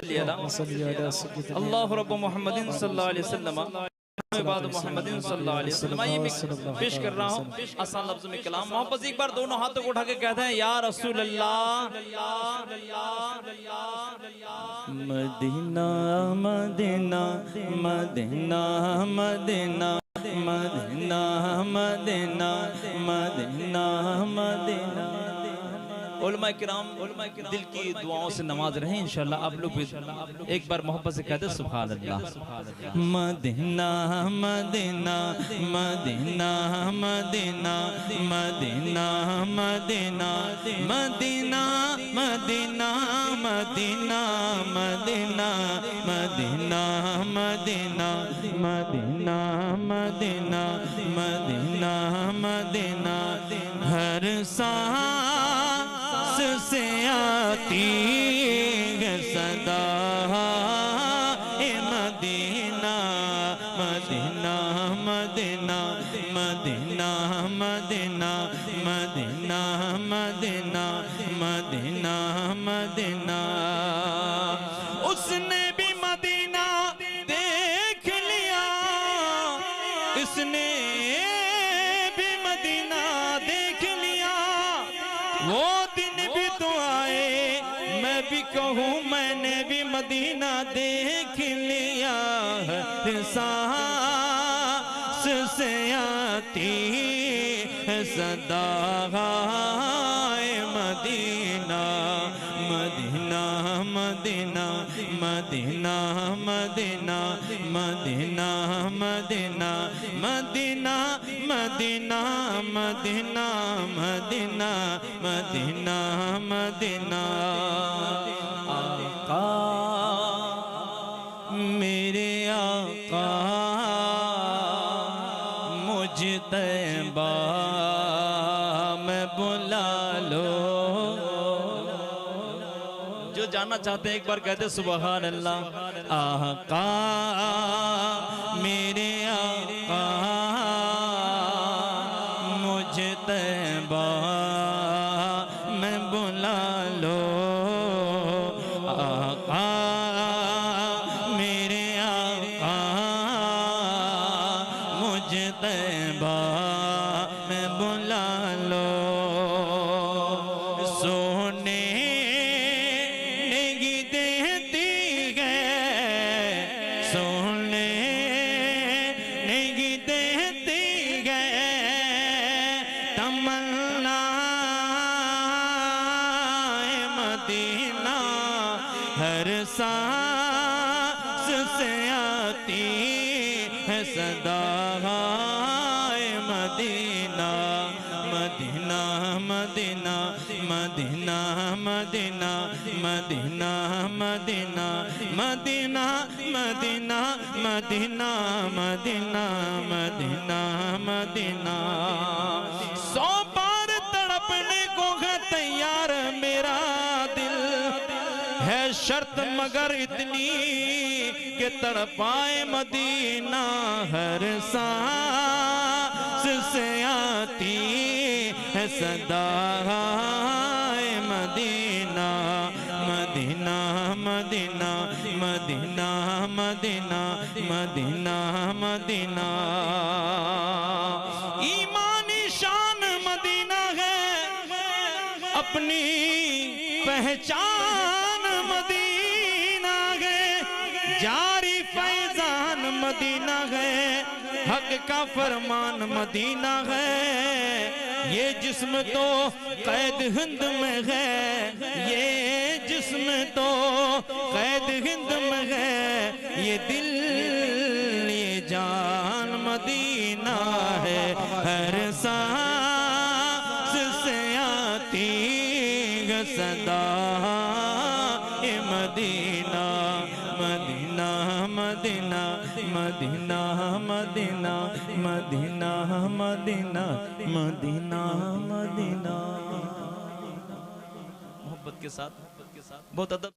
अल्लाह रब्ब मुहम्मदिन सल्लल्लाहु अलैहि वसल्लम बाद मुहम्मदिन सल्लल्लाहु अलैहि वसल्लम। ये मैं पेश कर रहा हूँ आसान लफ्ज़ में कलाम। मोहब्बत एक बार दोनों हाथों को उठा के कहते हैं या रसूल अल्लाह। Medina Medina Medina Medina Medina Medina Medina Medina. उलमा किराम दिल की दुआओं से नमाज रहे इंशाल्लाह। आप लोग भी एक बार मोहब्बत से कहते सुभान अल्लाह। Medina Medina Medina Medina Medina Medina Medina Medina Medina Medina Medina Medina Medina Medina Medina Medina. हर सांस से आती है सदा ए Medina Medina Medina Medina Medina Medina Medina Medina Medina. उसने भी मदीना देख लिया, इसने भी मदीना देख लिया। वो दिन भी तो आए मैं भी कहूँ मैंने भी मदीना देख लिया। सांस से आती है सदा Madina Medina Medina Medina Medina Medina Medina Medina Medina Medina Medina Medina Madina. आका मेरे आका मुझ तैबा में बुला लो। जो जानना चाहते हैं एक बार कहते सुभान अल्लाह। आका मेरे आका मुझ तैबा में बुला लो। आका मेरे आका मुझ तैबा में बुला लो। सोने सोने नहीं देती गए तमन्ना मदीना। हर सांस से आती है सदा Madina Medina Medina Medina Medina Medina Medina Medina Medina Medina Medina Medina Madina. 100 बार तड़पने को है तैयार मेरा दिल है शर्त मगर इतनी कि तड़पाए मदीना। हर सांस से आती है सदा Madina Medina Medina Medina Medina Medina Madina. ईमानी शान मदीना है अपनी पहचान मदीना है। जारी फैजान मदीना है हक का फरमान मदीना है। ये जिस्म तो कैद हिंद में है, ये जिस्म तो कैद हिंद में है। ये दिल ये जान मदीना है। हर सांस से आती है सदा ये Madina Medina Medina Medina Medina Medina Medina Medina Madina. मोहब्बत के साथ बहुत अदब